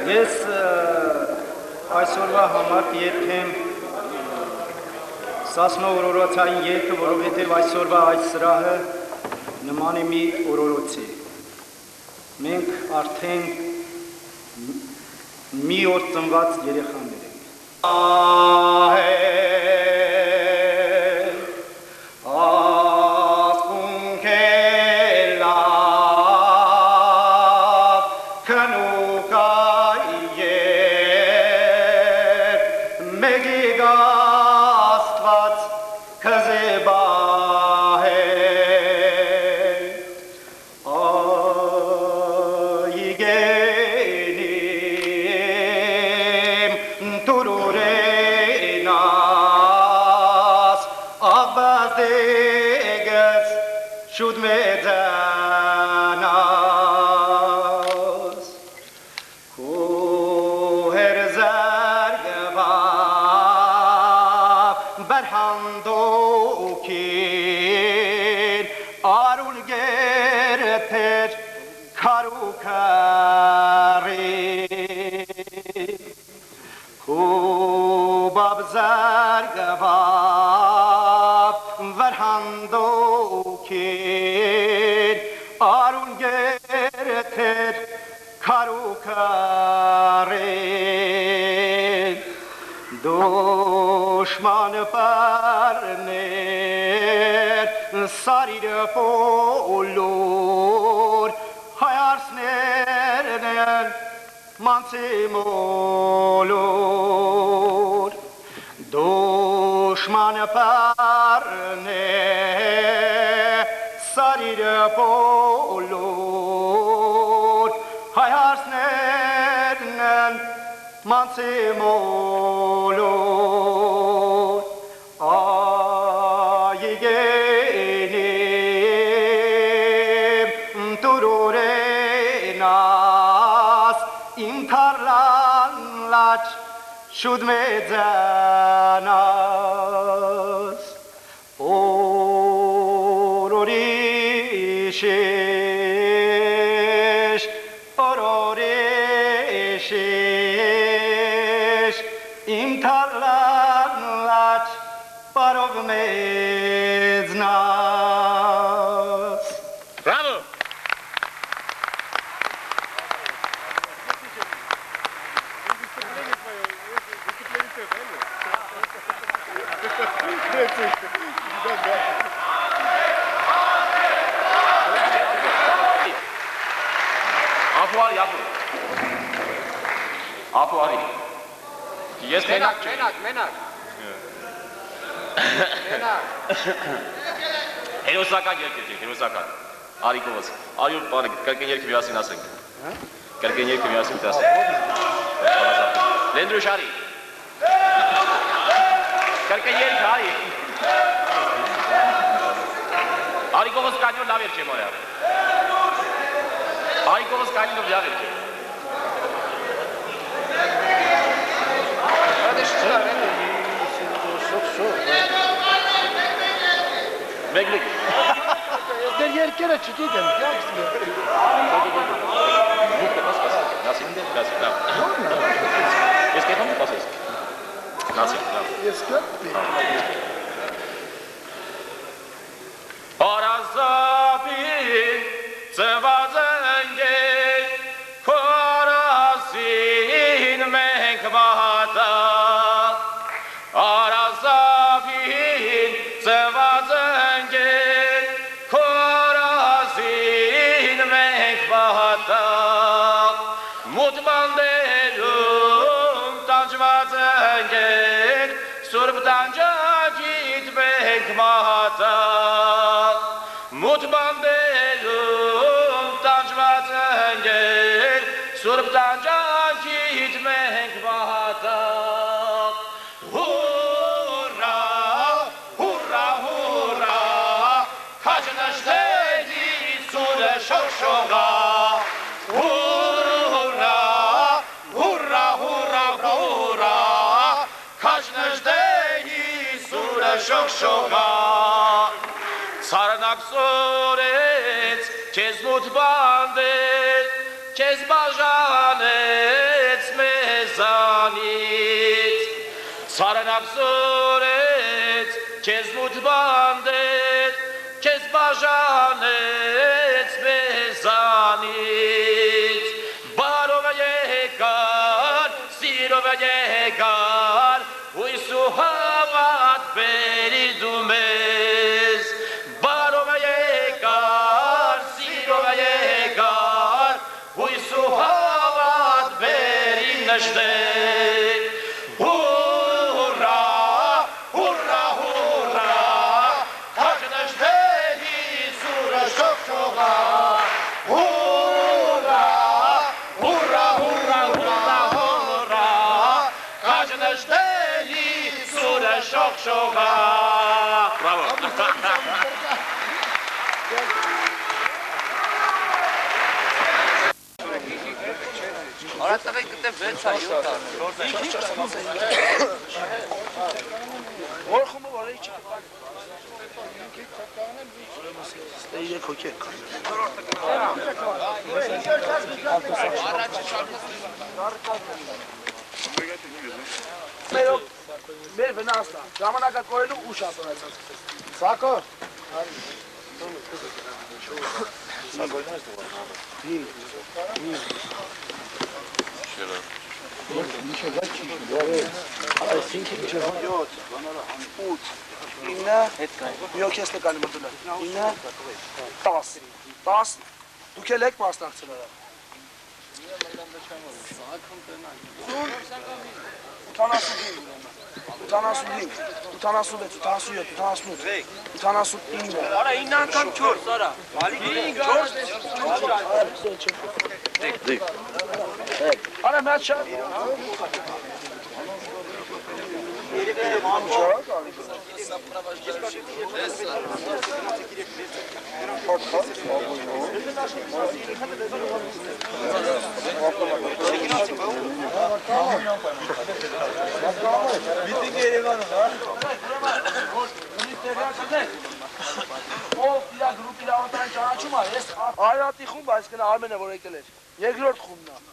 Ես այսօրվա համար կերքեմ Սասնո օրորոցային երգը, որովհետև այսօրվա այս սրահը նման է մի օրորոցի։ Մենք արդեն մի օր ծնված երեխաներ ենք։ Շուտ մեծանաս, քո հերզարգվավ բրհանդոքին արուլ գերթեր քարուքարի քո բաբզարգվավ բրհանդոքին արուն գերթեր քարուքարին դոշման պարներ սարիրը պոլոր հայարսներն են մանցի մոլոր դոշման պարներ սարիրը պոլոր հայարսներն են մանցի մոլոր այգենիմ տուրորենաս իմ թարլան լաչ շուտ մեծանաս օրորիշիշ իմ թարլան լաչ պարով մեծնաս Բրավո Ապուարի Ես մենակ Հերոսական երգ է, հերոսական Արիկովոս, արյուն բանը, կրկեն երգը միասին ասենք Կրկեն երգը միասին ասենք Լենդրու շարի Կրկեն երգ արի Արիկովոս կանյոն լավ երգ է մորյա Արիկովոս կանյոն լավ երգ է Մեկ Դեր երկերը չգիտեմ, կյանքս մեր Ես կետում պասես Ես կետպի Հարազապին ծված ընգեր Քորասին մենք մահատա Հարազապին ծված ընգեր Քորասին մենք մահատա Մութ բանդերում տանջված ընգեր Սուրբ տանջակիտ մենք մահատա Մութ բանդերում տանջված ընգեր Սուրբ տանջակիտ մենք մահատա Հուրա, հուրա, հուրա Քաջնաշտերի սուրը շողշողա Հուրա, հուրա, հուրա, հուրա Քաջնաշտերի սուրը շողշողա Սարնակսորեց, քեզ մութ բանդեց, քեզ բաժանեց մեզանից Ցարանապսորեց քեզ մութ բանդեց քեզ բաժանեց մեզանից բարով եկար սիրով եկար հույսու հավատ բերի դու մեզ բարով եկար սիրով եկար հույսու հավատ բերի նշտեր Շողշողա Բրավո Արատավեկ կտե 6-7 Որ խումը որ էի չկա։ Ստե 3 հոգի կա։ Մեր վնասն է, ժամանակակորելու ուշ ասորացած։ Սակո։ Դուք էլ եք մասնակցել արա։ 85, 86, 87, 88, Արա 9 անգամ 4 արա Արա մեծ շատ Արատի խումբ այսքան Արմենը որ եկել էր, երկրորդ խումբն է։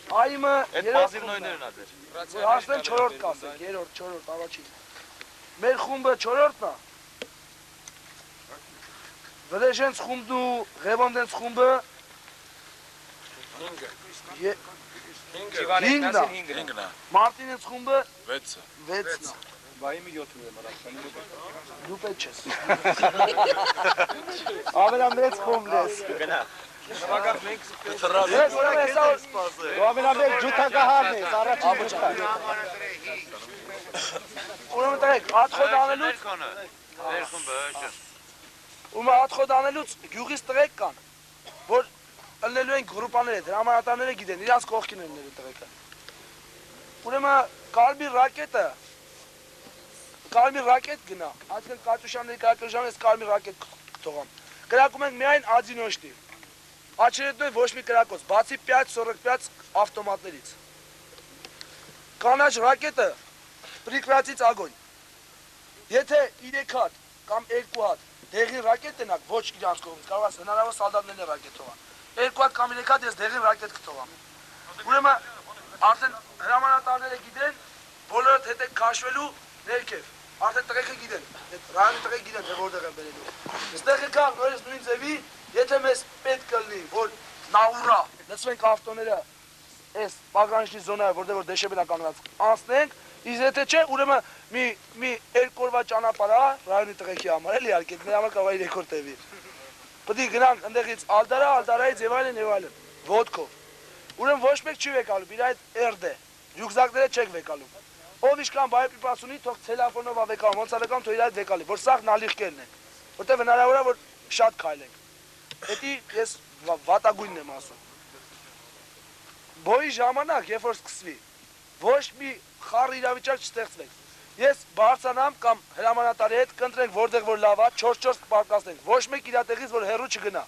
Այմը երրորդ խումբն է։ Հասնեն 4-րդ կասենք, երրորդ, 4-րդ, առաջին։ Մեր խումբը 4-րդն է։ Վրեժենց խումբն ու Ղևոնդենց խումբը 5-ն է։ Մարտինենց խումբը 6-ն է։ Բայիմի 7-ն եմ արախան։ Դու պետք չես։ Ամենամեծ խումբն ես։ Գնա։ Ես ուրեմն հեսա ամենամեծ ջութակահարն ես, առաջին ջութակ։ Ուրեմն տղեկ, ատխոտ անելուց ատխոտ անելուց գյուղից տղեկ կան, որ ըլնելու են գրուպաներ հետ, հրամանատարները գիտեն, իրանց կողքին են ըլնելու տղեկը։ Ուրեմն կարմիր ռակետ գնա, այսինքն Կատյուշաների կարգաժամը ես կարմիր ռակետ կթողամ։ Կրակում ենք միայն ադինոշտի։ Աչերետնոյ ոչ մի կրակոց, բացի 5-45 ավտոմատներից։ Կանաչ ռակետը պրիկրացից ագոն։ Եթե 3 հատ կամ 2 հատ դեղին ռակետ տնակ, ոչ իրանց կողմից, կարող ես հնարավոր սալդատներն են ռակետ թողան։ 2 հատ կամ 3 հատ ես դեղին ռակետ կթողամ։ Ուրեմն արդեն հրամանատարները գիտեն, բոլորդ հետ եք քաշվելու ներքև։ Արդեն տղեկը գիտեն, ռայոնի տղեկ գիտեն, թե որտեղ են բերելու։ Այստեղ եկան նորից նույն ձևի, եթե մեզ պետք կլինի, որ նաուրա, լցվենք ավտոները այս պագանիշի զոնայը, որտեղ որ դեշեբելա կանգնած անցնենք, իսկ եթե չէ, ուրեմն մի 2 օրվա ճանապարհ է ռայոնի տղեկի համար, էլի իհարկե, մեր համար կարող է 3 օր տևի։ Պետք է գնանք ընդեղից Ալդարայից եւ այլն, ոդկով։ Ուրեմն ոչ մեկ չի վեկալու, իր այդ էրդե, ռյուկզակները չեք վեկալու։ Ով իշքան բայպիպաս ունի, թող ցելաֆոնով ավեկալում, ոնց ավեկալում, թող իր այդ վեկալի, որ սաղ նալիղկերն են, որտեղ հնարավոր է, որ շատ քայլենք։ Էդի ես վատագույնն եմ ասում։ Բոյի ժամանակ, երբ որ սկսվի, ոչ մի խառ իրավիճակ չստեղծվեք։ Ես բարձրանամ կամ հրամանատարի հետ կընտրենք որտեղ որ լավ է, 4-4 կպարկասնենք, ոչ մեկ իր տեղից որ հեռու չգնա։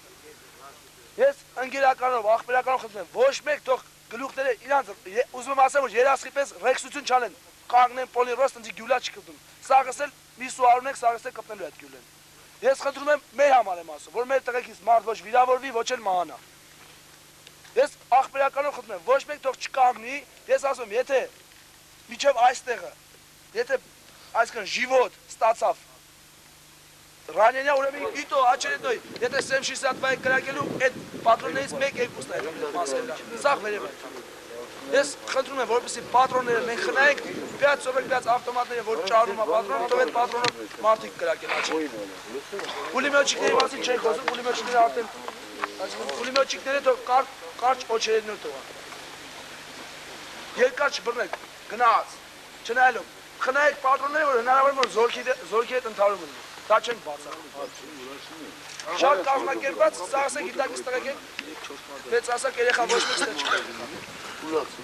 Ես ընկերականով, աղբերականով խնդրում եմ, ոչ մեկ թող գլուխները իրանց ուզում եմ ասեմ, որ երասխի պես ռեքսություն չանեն, կանգնեն պոլիրոս, ընձի գյուլա չի կպտում։ Սաղս էլ մի սուարուն եք, սաղս էլ կպնելու այդ գյուլեն։ Ես խնդրում եմ, մեր համար եմ ասում, որ մեր տղեկից մարդ ոչ վիրավորվի, ոչ էլ մահանա։ Ես աղբերականով խնդրում եմ, ոչ մեկ թող չկանգնի, ես ասում եմ, եթե միջև այստեղը, եթե այսքան ժիվոտ ստացավ, Ռանենյա ուրեմն իտո աչերետոյ, եթե Սեմ 60 բայ կրակելու այդ պատրոններից 1-2-ն է մասը։ Սաղ վերև է։ Ես խնդրում եմ, որպեսզի պատրոնները մենք խնայենք 5-45 ավտոմատները, որ ճարում է պատրոնը, թող այդ պատրոնով մարդիկ կրակեն աչեր։ Պուլեմյոտչիկների մասին չեն խոսում, պուլեմյոտչիկները արդեն պուլեմյոտչիկները թող կարճ օչերեդներ թողան։ Երկար չբռնեք, գնաց, չնայելով, խնայեք պատրոնները, որ հնարավոր է, որ զորքի հետ ընդհարում լինի։ Դա չենք բացառում։ Շատ կազմակերպված, սաղսեք գիտակից տղեկ եք, մեծ ասակ երեխա ոչ մեկ ստեղ չկա։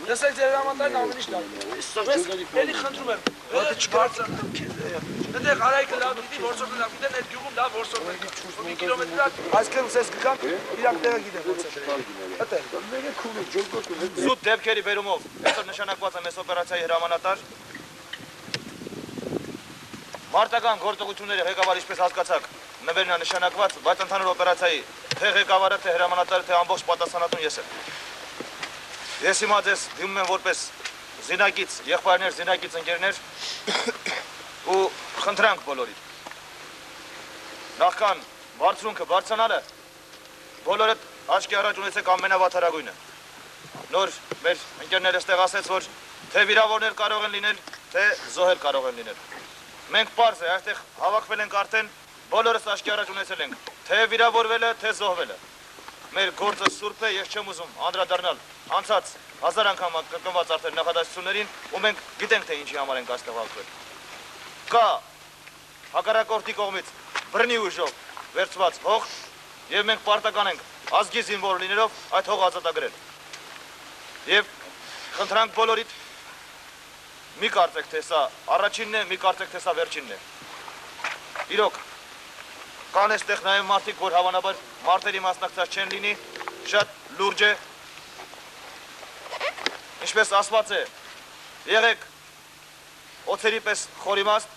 Լսեք ձեր հրամանատարին ամեն ինչ լավ։ Ես էլի խնդրում եմ, ոտը չբարձր։ Այդտեղ Արայիկը լավ գիտի, որսորդը լավ գիտեն, այդ գյուղում լավ որսորդ է։ Մի կիլոմետր այսքան սես գքանք, իրանք տեղը գիտեն ոնց է։ Այդտեղ։ Զուտ դեպքերի բերումով այսօր նշանակված է մեծ օպերացիայի հրամանատար Մարտական գործողությունների ղեկավար ինչպես հասկացաք, նվերն է նշանակված, բայց ընդհանուր օպերացիայի թե ղեկավարը, թե հրամանատարը, թե ամբողջ պատասխանատուն ես եմ։ Ես հիմա ձեզ դիմում եմ որպես զինակից, եղբայրներ, զինակից ընկերներ ու խնդրանք բոլորիդ։ Նախքան բարձրունքը բարձրանալը, բոլորդ աչքի առաջ ունեցեք ամենավատարագույնը։ Նոր մեր ընկերները ստեղ ասեց, որ թե վիրավորներ կարող են լինել, թե զոհեր կարող են լինել։ Մենք պարզ է, այստեղ հավաքվել ենք արդեն, բոլորս աչքի առաջ ունեցել ենք, թե վիրավորվելը, թե զոհվելը։ Մեր գործը սուրբ է, ես չեմ ուզում անդրադառնալ անցած 1000 անգամ կրկնված արդեն նախադասություններին, ու մենք գիտենք, թե ինչի համար ենք այստեղ հավաքվել։ Կա հակառակորդի կողմից բռնի ուժով վերցված հող, եւ մենք պարտական ենք ազգի զինվոր լինելով այդ հողը ազատագրել։ Եվ խնդրանք բոլորիդ մի կարծեք, թե սա առաջինն է, մի կարծեք, թե սա վերջինն է։ Իրոք, կան այստեղ նաև մարդիկ, որ հավանաբար մարտերի մասնակցած չեն լինի, շատ լուրջ է։ Ինչպես ասված է, եղեք օձերի պես խորիմաստ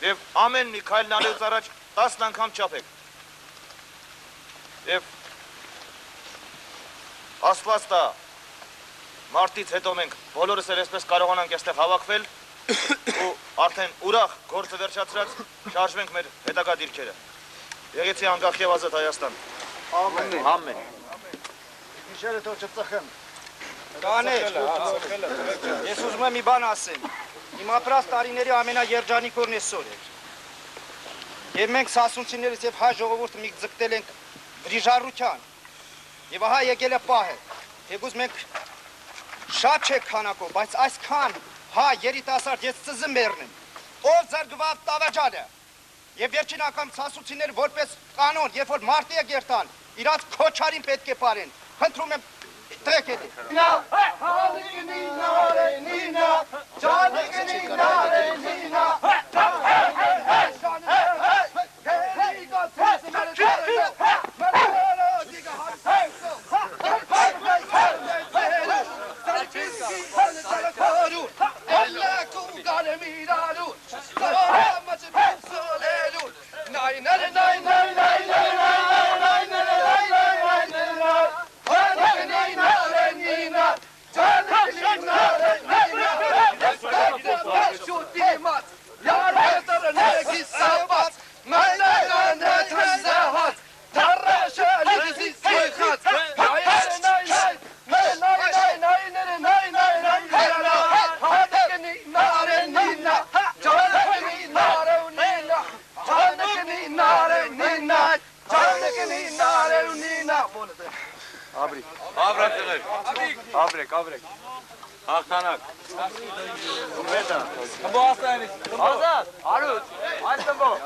եւ ամեն մի քայլն անելուց առաջ 10 անգամ չափեք։ Եվ ասված դա Մարտից հետո մենք բոլորս էլ այսպես կարողանանք այստեղ հավաքվել ու արդեն ուրախ գործը վերջացրած շարժվենք մեր հետագա դիրքերը։ Եղեցի անկախ եւ ազատ Հայաստան։ Ամեն։ Ամեն։ Իշերը թող չծխեմ։ Կաներ։ Ես ուզում եմ մի բան ասեմ։ Իմ ապրած տարիների ամենաերջանիկ օրն այսօր էր։ Եվ մենք սասունցիներից եւ հայ ժողովուրդը մի ձգտել ենք վրիժառության։ Եվ ահա եկել է պահը։ Եգուզ մենք շատ չեք քանակով, բայց այսքան հա երիտասարդ ես ծզմբերն եմ, ով զրկված տավաճանը եւ վերջին անգամ ցասուցիներ որպես կանոն, երբ որ մարտի է գերտան, իրաց քոչարին պետք է πάρեն, խնդրում եմ տրեք էլի։ Abrek. Haqtanak. Umeta. Bu hastanemiz. Azat. Arut. Aytın bu.